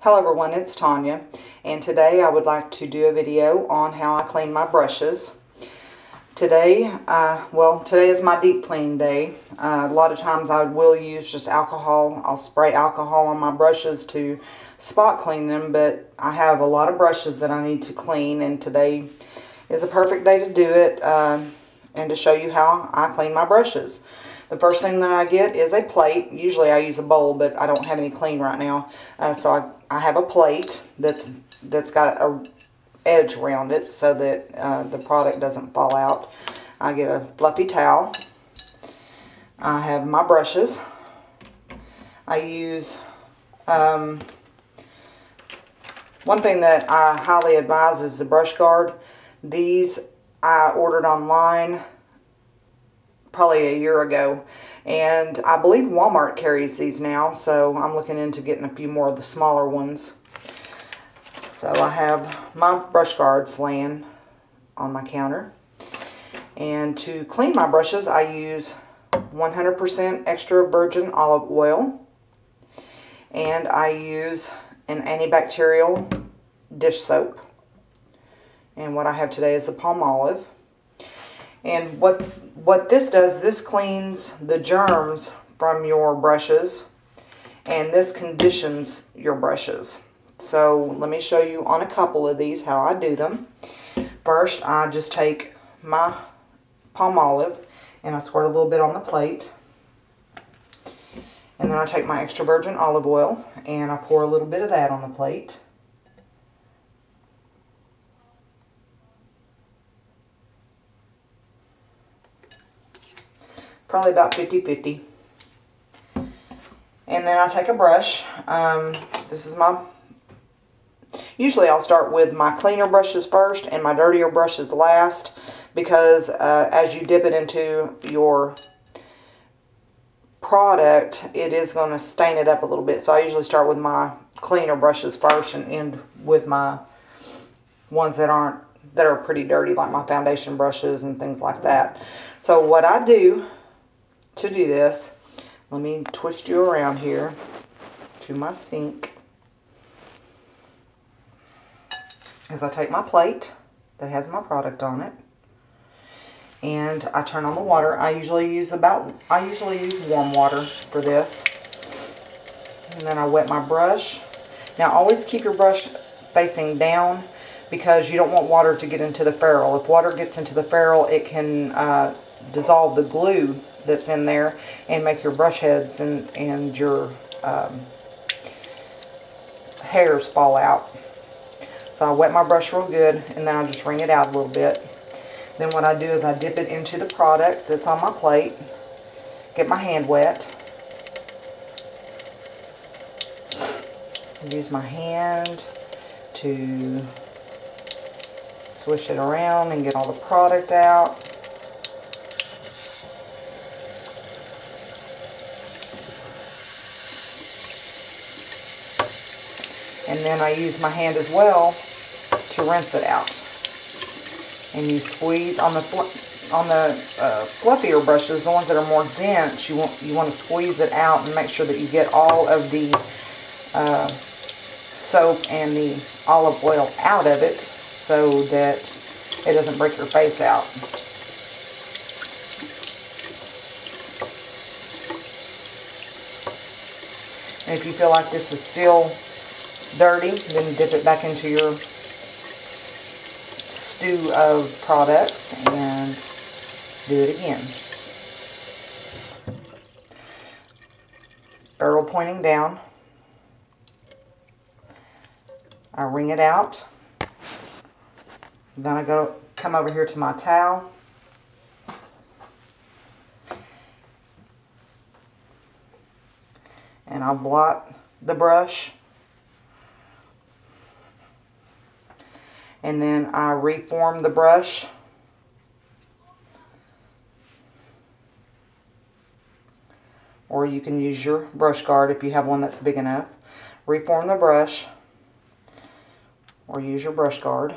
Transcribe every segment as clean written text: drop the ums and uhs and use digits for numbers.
Hello everyone, it's Tonya, and today I would like to do a video on how I clean my brushes. Today is my deep clean day. A lot of times I will use just alcohol. I'll spray alcohol on my brushes to spot clean them, but I have a lot of brushes that I need to clean, and today is a perfect day to do it and to show you how I clean my brushes. The first thing that I get is a plate. Usually I use a bowl, but I don't have any clean right now. So I have a plate that's got a edge around it so that the product doesn't fall out. I get a fluffy towel. I have my brushes. I use, one thing that I highly advise is the brush guard. These I ordered online probably a year ago, and I believe Walmart carries these now, so I'm looking into getting a few more of the smaller ones. So I have my brush guards laying on my counter, and to clean my brushes I use 100% extra virgin olive oil, and I use an antibacterial dish soap, and what I have today is the palm olive. And what this does, this cleans the germs from your brushes, and this conditions your brushes. So let me show you on a couple of these how I do them. First, I just take my palm olive and I squirt a little bit on the plate. And then I take my extra virgin olive oil and I pour a little bit of that on the plate. Probably about 50-50. And then I take a brush. This is my... Usually I'll start with my cleaner brushes first and my dirtier brushes last, because as you dip it into your product, it is going to stain it up a little bit. So I usually start with my cleaner brushes first and end with my ones that are pretty dirty, like my foundation brushes and things like that. So what I do to do this, let me twist you around here to my sink, is I take my plate that has my product on it and I turn on the water. I usually use warm water for this, and then I wet my brush. Now always keep your brush facing down, because you don't want water to get into the ferrule. If water gets into the ferrule, it can dissolve the glue that's in there and make your brush heads and your hairs fall out. So I wet my brush real good, and then I just wring it out a little bit. Then what I do is I dip it into the product that's on my plate, get my hand wet, use my hand to swish it around and get all the product out. And then I use my hand as well to rinse it out. And you squeeze on the fluffier brushes, the ones that are more dense. You want to squeeze it out and make sure that you get all of the soap and the olive oil out of it, so that it doesn't break your face out. And if you feel like this is still dirty, then dip it back into your stew of products and do it again. Barrel pointing down. I wring it out. Then I come over here to my towel. And I'll blot the brush. And then I reform the brush. Or you can use your brush guard if you have one that's big enough. Reform the brush, or use your brush guard.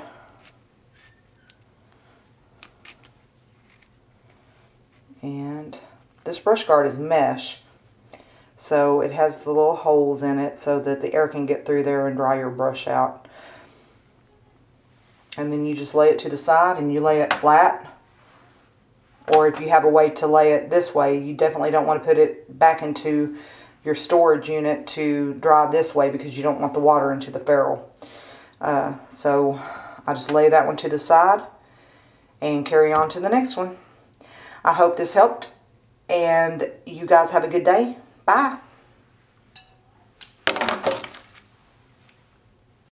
And this brush guard is mesh, So it has the little holes in it so that the air can get through there and dry your brush out. And then you just lay it to the side and you lay it flat. Or if you have a way to lay it this way, you definitely don't want to put it back into your storage unit to dry this way because you don't want the water into the ferrule. So I just lay that one to the side and carry on to the next one. I hope this helped, and you guys have a good day. Bye.